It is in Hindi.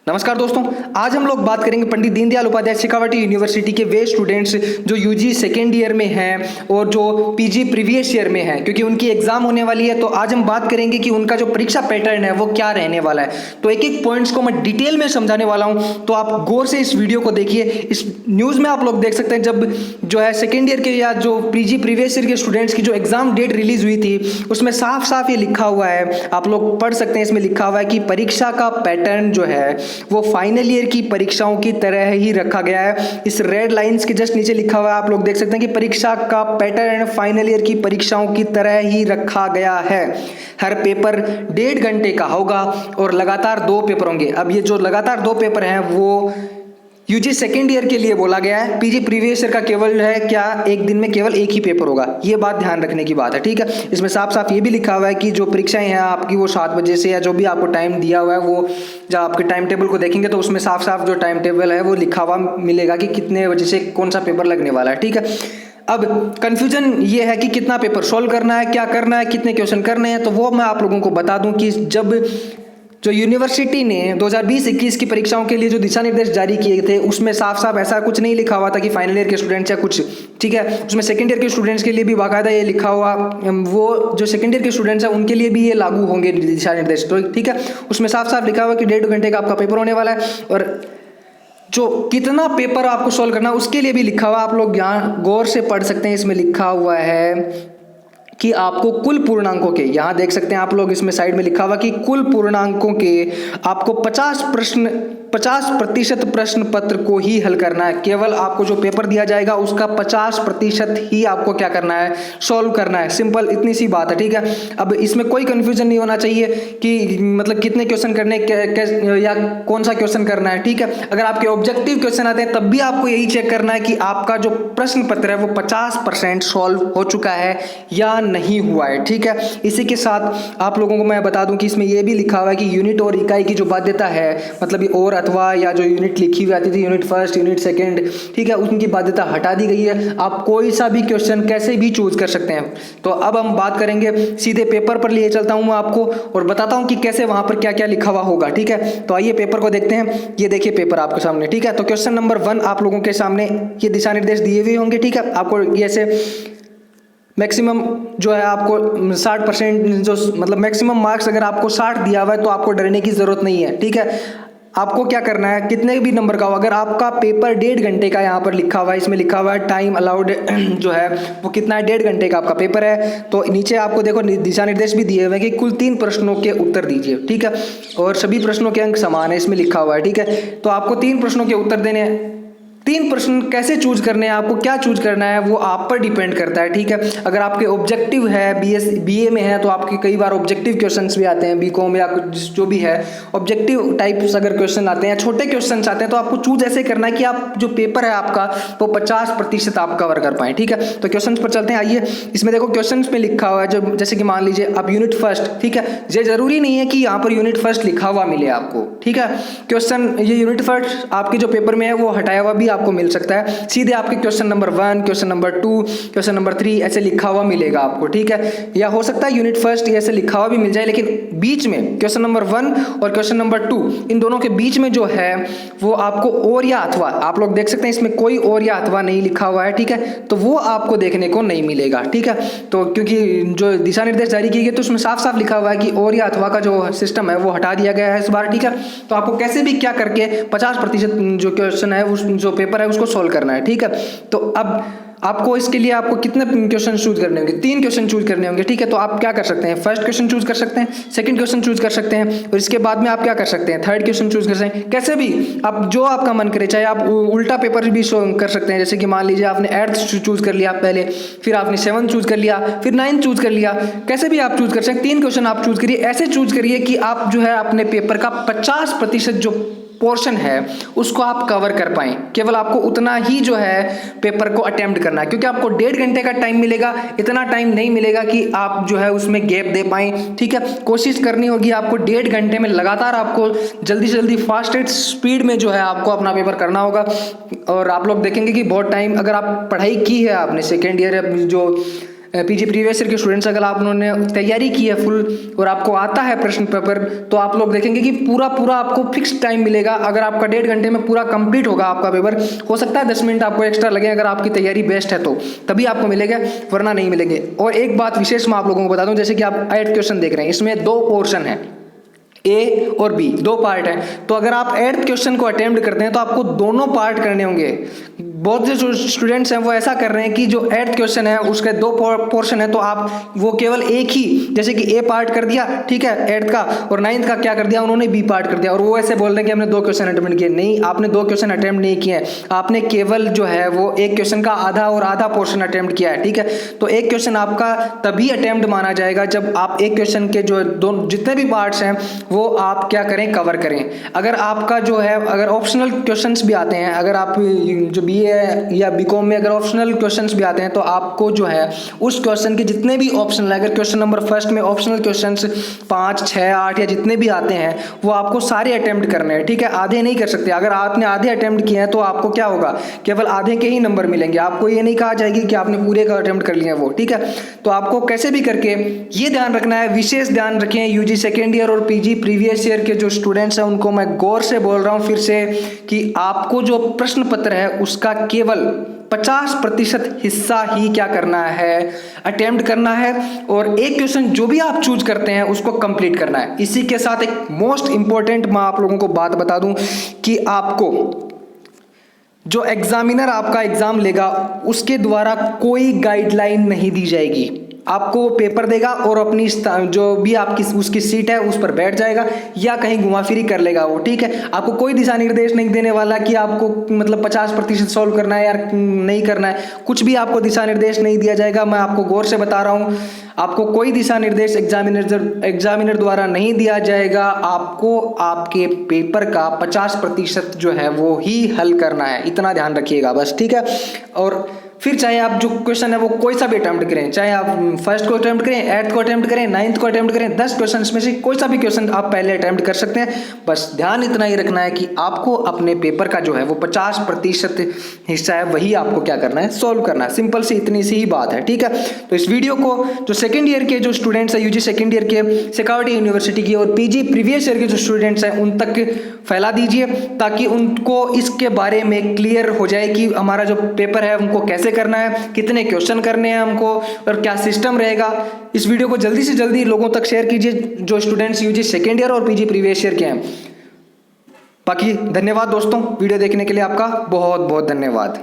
नमस्कार दोस्तों, आज हम लोग बात करेंगे पंडित दीनदयाल उपाध्याय शेखावटी यूनिवर्सिटी के वे स्टूडेंट्स जो यूजी सेकेंड ईयर में हैं और जो पीजी प्रीवियस ईयर में हैं, क्योंकि उनकी एग्जाम होने वाली है। तो आज हम बात करेंगे कि उनका जो परीक्षा पैटर्न है वो क्या रहने वाला है। तो एक एक पॉइंट्स को मैं डिटेल में समझाने वाला हूँ, तो आप गौर से इस वीडियो को देखिए। इस न्यूज़ में आप लोग देख सकते हैं, जब जो है सेकेंड ईयर के या जो पीजी प्रीवियस ईयर के स्टूडेंट्स की जो एग्जाम डेट रिलीज हुई थी, उसमें साफ साफ ये लिखा हुआ है, आप लोग पढ़ सकते हैं। इसमें लिखा हुआ है कि परीक्षा का पैटर्न जो है वो फाइनल ईयर की परीक्षाओं की तरह ही रखा गया है। इस रेड लाइंस के जस्ट नीचे लिखा हुआ है, आप लोग देख सकते हैं कि परीक्षा का पैटर्न फाइनल ईयर की परीक्षाओं की तरह ही रखा गया है। हर पेपर 1.5 घंटे का होगा और लगातार 2 पेपर होंगे। अब ये जो लगातार 2 पेपर हैं वो यूजी सेकेंड ईयर के लिए बोला गया है। पीजी प्रीवियस ईयर का केवल है क्या, एक दिन में केवल एक ही पेपर होगा। ये बात ध्यान रखने की बात है, ठीक है। इसमें साफ साफ ये भी लिखा हुआ है कि जो परीक्षाएं हैं आपकी वो 7 बजे से, या जो भी आपको टाइम दिया हुआ है वो जब आपके टाइम टेबल को देखेंगे तो उसमें साफ साफ जो टाइम टेबल है वो लिखा हुआ मिलेगा कि कितने बजे से कौन सा पेपर लगने वाला है, ठीक है। अब कंफ्यूजन ये है कि कितना पेपर सॉल्व करना है, क्या करना है, कितने क्वेश्चन करने हैं। तो वो मैं आप लोगों को बता दूं कि जब जो यूनिवर्सिटी ने 2020-21 की परीक्षाओं के लिए जो दिशा निर्देश जारी किए थे, उसमें साफ साफ ऐसा कुछ नहीं लिखा हुआ था कि फाइनल ईयर के स्टूडेंट्स या कुछ, ठीक है। उसमें सेकेंड ईयर के स्टूडेंट्स के लिए भी बाकायदा ये लिखा हुआ, वो जो सेकेंड ईयर के स्टूडेंट्स हैं उनके लिए भी ये लागू होंगे दिशा निर्देश, तो ठीक है। उसमें साफ साफ लिखा हुआ कि 1.5 घंटे का आपका पेपर होने वाला है, और जो कितना पेपर आपको सॉल्व करना है उसके लिए भी लिखा हुआ, आप लोग यहाँ गौर से पढ़ सकते हैं। इसमें लिखा हुआ है कि आपको कुल पूर्णांकों के, यहाँ देख सकते हैं आप लोग, इसमें साइड में लिखा हुआ कि कुल पूर्णांकों के आपको 50% प्रश्न पत्र को ही हल करना है। केवल आपको जो पेपर दिया जाएगा उसका 50% ही आपको क्या करना है, सॉल्व करना है। सिंपल इतनी सी बात है, ठीक है। अब इसमें कोई कंफ्यूजन नहीं होना चाहिए कि मतलब कितने क्वेश्चन करने या कौन सा क्वेश्चन करना है, ठीक है। अगर आपके ऑब्जेक्टिव क्वेश्चन आते हैं तब भी आपको यही चेक करना है कि आपका जो प्रश्न पत्र है वो 50% सॉल्व हो चुका है या नहीं हुआ है, ठीक है। इसी के साथ आप लोगों को मैं बता दूं कि इसमें यह भी लिखा हुआ है कि यूनिट और इकाई की जो बाध्यता है, मतलब ये और अथवा या जो यूनिट लिखी हुई आती थी, यूनिट फर्स्ट, यूनिट सेकंड, ठीक है, उनकी बाध्यता हटा दी गई है। आप कोई सा भी क्वेश्चन कैसे भी चूज कर सकते हैं। तो अब हम बात करेंगे, सीधे पेपर पर लिए चलता हूं मैं आपको और बताता हूं कि कैसे वहां पर क्या क्या लिखा हुआ होगा, ठीक है। तो आइए पेपर को देखते हैं। ये देखिए पेपर आपके सामने, ठीक है। तो क्वेश्चन नंबर 1 आप लोगों के सामने ये दिशा निर्देश दिए हुए होंगे, ठीक है। आपको ऐसे मैक्सिमम जो है आपको 60% जो मतलब मैक्सिमम मार्क्स अगर आपको 60 दिया हुआ है तो आपको डरने की जरूरत नहीं है, ठीक है। आपको क्या करना है, कितने भी नंबर का हो, अगर आपका पेपर 1.5 घंटे का यहाँ पर लिखा हुआ है, इसमें लिखा हुआ है टाइम अलाउड जो है वो कितना है, 1.5 घंटे का आपका पेपर है। तो नीचे आपको देखो दिशा निर्देश भी दिए हुए हैं कि कुल 3 प्रश्नों के उत्तर दीजिए, ठीक है। और सभी प्रश्नों के अंक समान है, इसमें लिखा हुआ है, ठीक है। तो आपको 3 प्रश्नों के उत्तर देने हैं। 3 प्रश्न कैसे चूज करने हैं, आपको क्या चूज करना है वो आप पर डिपेंड करता है, ठीक है। अगर आपके ऑब्जेक्टिव है, बीए में है तो आपके कई बार ऑब्जेक्टिव क्वेश्चंस भी आते हैं, बीकॉम या जो भी है ऑब्जेक्टिव टाइप्स अगर क्वेश्चन आते हैं, छोटे क्वेश्चंस आते हैं, तो आपको चूज ऐसे करना है कि आप जो पेपर है आपका वो 50% आप कवर कर पाए, ठीक है। तो क्वेश्चन पर चलते हैं। आइए इसमें देखो क्वेश्चन में लिखा हुआ है, जो जैसे कि मान लीजिए आप यूनिट फर्स्ट, ठीक है। ये जरूरी नहीं है कि यहाँ पर यूनिट फर्स्ट लिखा हुआ मिले आपको, ठीक है। क्वेश्चन ये यूनिट फर्स्ट आपके जो पेपर में है वो हटाया हुआ भी आपको मिल सकता है। सीधे आपके question number 1, question number 2, question number 3 ऐसे लिखा हुआ मिलेगा आपको, ठीक है। या हो सकता है यूनिट फर्स्ट ऐसे लिखा हुआ भी मिल जाए, लेकिन बीच में क्वेश्चन नंबर 1 और क्वेश्चन नंबर 2 इन दोनों के बीच में जो है वो आपको और या अथवा, आप लोग देख सकते हैं इसमें कोई और या अथवा नहीं लिखा हुआ है, ठीक है। तो वो आपको देखने को नहीं मिलेगा, ठीक है। तो क्योंकि जो दिशा निर्देश जारी किए गए तो उसमें साफ साफ लिखा हुआ है कि और या अथवा का जो सिस्टम है वो हटा दिया गया है इस बार, ठीक है। तो आपको कैसे भी क्या करके 50% जो क्वेश्चन है जो पेपर है उसको सॉल्व करना है, ठीक है। तो अब आपको इसके लिए आपको कितने क्वेश्चन चूज करने होंगे, 3 क्वेश्चन चूज करने होंगे, ठीक है। तो आप क्या कर सकते हैं, फर्स्ट क्वेश्चन चूज कर सकते हैं, सेकंड क्वेश्चन चूज कर सकते हैं, और इसके बाद में आप क्या कर सकते हैं, थर्ड क्वेश्चन चूज कर सकते हैं। कैसे भी आप जो आपका मन करे, चाहे आप उल्टा पेपर भी कर सकते हैं। जैसे कि मान लीजिए आपने 8th चूज कर लिया पहले, फिर आपने 7th चूज कर लिया, फिर 9th चूज कर लिया, कैसे भी आप चूज कर सकते हैं। 3 क्वेश्चन आप चूज करिए, ऐसे चूज करिए कि आप जो है अपने पेपर का 50% जो पोर्शन है उसको आप कवर कर पाएं। केवल आपको उतना ही जो है पेपर को अटेम्प्ट करना है, क्योंकि आपको 1.5 घंटे का टाइम मिलेगा, इतना टाइम नहीं मिलेगा कि आप जो है उसमें गैप दे पाएं, ठीक है। कोशिश करनी होगी आपको 1.5 घंटे में लगातार आपको जल्दी से जल्दी फास्टेस्ट स्पीड में जो है आपको अपना पेपर करना होगा। और आप लोग देखेंगे कि बहुत टाइम अगर आप पढ़ाई की है, आपने सेकेंड ईयर जो पीजी प्रीवियस ईयर के स्टूडेंट्स अगर आप उन्होंने तैयारी की है फुल और आपको आता है प्रश्न पेपर, तो आप लोग देखेंगे कि पूरा आपको फिक्स टाइम मिलेगा। अगर आपका 1.5 घंटे में पूरा कंप्लीट होगा आपका पेपर, हो सकता है 10 मिनट आपको एक्स्ट्रा लगे अगर आपकी तैयारी बेस्ट है तो, तभी आपको मिलेगा, वरना नहीं मिलेंगे। और एक बात विशेष मैं आप लोगों को बता दूं, जैसे कि आप 8 क्वेश्चन देख रहे हैं, इसमें 2 पोर्शन है, ए और बी, 2 पार्ट है। तो अगर आप 8th क्वेश्चन को अटेम्प्ट करते हैं तो आपको दोनों पार्ट करने होंगे। बहुत से जो स्टूडेंट्स हैं वो ऐसा कर रहे हैं कि जो 8th क्वेश्चन है उसके 2 पोर्शन है, तो आप वो केवल एक ही, जैसे कि ए पार्ट कर दिया, ठीक है 8th का, और 9th का क्या कर दिया उन्होंने, बी पार्ट कर दिया, और वो ऐसे बोल रहे हैं कि हमने 2 क्वेश्चन अटेम्प्ट किए। नहीं, आपने 2 क्वेश्चन अटेम्प्ट नहीं किए हैं, आपने केवल जो है वो एक क्वेश्चन का आधा और आधा पोर्शन अटेम्प्ट किया है, ठीक है। तो एक क्वेश्चन आपका तभी अटेम्प्ट माना जाएगा जब आप एक क्वेश्चन के जो दोनों जितने भी पार्ट्स हैं वो आप क्या करें, कवर करें। अगर आपका जो है, अगर ऑप्शनल क्वेश्चंस भी आते हैं, अगर आप जो बीए या बीकॉम में अगर ऑप्शनल क्वेश्चंस भी आते हैं, तो आपको जो है उस क्वेश्चन के जितने भी ऑप्शनल, अगर क्वेश्चन नंबर फर्स्ट में ऑप्शनल क्वेश्चंस 5, 6, 8 या जितने भी आते हैं वो आपको सारे अटेम्प्ट करने हैं, ठीक है। आधे नहीं कर सकते। अगर आपने आधे अटेम्प्ट किए हैं तो आपको क्या होगा, केवल आधे के ही नंबर मिलेंगे, आपको ये नहीं कहा जाएगी कि आपने पूरे का अटेम्प्ट कर लिया वो, ठीक है। तो आपको कैसे भी करके ये ध्यान रखना है, विशेष ध्यान रखें, यूजी सेकेंड ईयर और पीजी प्रीवियस ईयर के जो स्टूडेंट्स हैं उनको मैं गौर से बोल रहा हूं फिर से कि आपको जो प्रश्न पत्र है उसका केवल 50% हिस्सा ही क्या करना है, अटेम्प्ट करना है, और एक क्वेश्चन जो भी आप चूज करते हैं उसको कंप्लीट करना है। इसी के साथ एक मोस्ट इंपॉर्टेंट मैं आप लोगों को बात बता दूं कि आपको जो एग्जामिनर आपका एग्जाम लेगा उसके द्वारा कोई गाइडलाइन नहीं दी जाएगी। आपको वो पेपर देगा और अपनी जो भी आपकी उसकी सीट है उस पर बैठ जाएगा या कहीं घुमाफिरी कर लेगा वो, ठीक है। आपको कोई दिशा निर्देश नहीं देने वाला कि आपको मतलब 50% सॉल्व करना है या नहीं करना है, कुछ भी आपको दिशा निर्देश नहीं दिया जाएगा। मैं आपको गौर से बता रहा हूँ, आपको कोई दिशा निर्देश एग्जामिनर द्वारा नहीं दिया जाएगा। आपको आपके पेपर का 50% जो है वो ही हल करना है, इतना ध्यान रखिएगा बस, ठीक है। और फिर चाहे आप जो क्वेश्चन है वो कोई सा भी अटेम्प्ट करें, चाहे आप फर्स्ट को अटेम्प्ट करें, 8th को अटेम्प्ट करें, 9th को अटेम्प्ट करें, 10 क्वेश्चन में से कोई सा भी क्वेश्चन आप पहले अटेम्प्ट कर सकते हैं। बस ध्यान इतना ही रखना है कि आपको अपने पेपर का जो है वो 50% हिस्सा है वही आपको क्या करना है, सोल्व करना है। सिंपल सी इतनी सी ही बात है, ठीक है। तो इस वीडियो को जो सेकेंड ईयर के जो स्टूडेंट्स है, यूजी सेकेंड ईयर के शेखावटी यूनिवर्सिटी की और पीजी प्रीवियस ईयर के जो स्टूडेंट्स हैं उन तक फैला दीजिए, ताकि उनको इसके बारे में क्लियर हो जाए कि हमारा जो पेपर है उनको कैसे करना है, कितने क्वेश्चन करने हैं हमको और क्या सिस्टम रहेगा। इस वीडियो को जल्दी से जल्दी लोगों तक शेयर कीजिए जो स्टूडेंट्स यूजी सेकेंड ईयर और पीजी प्रीवियस ईयर के हैं। बाकी धन्यवाद दोस्तों, वीडियो देखने के लिए आपका बहुत बहुत धन्यवाद।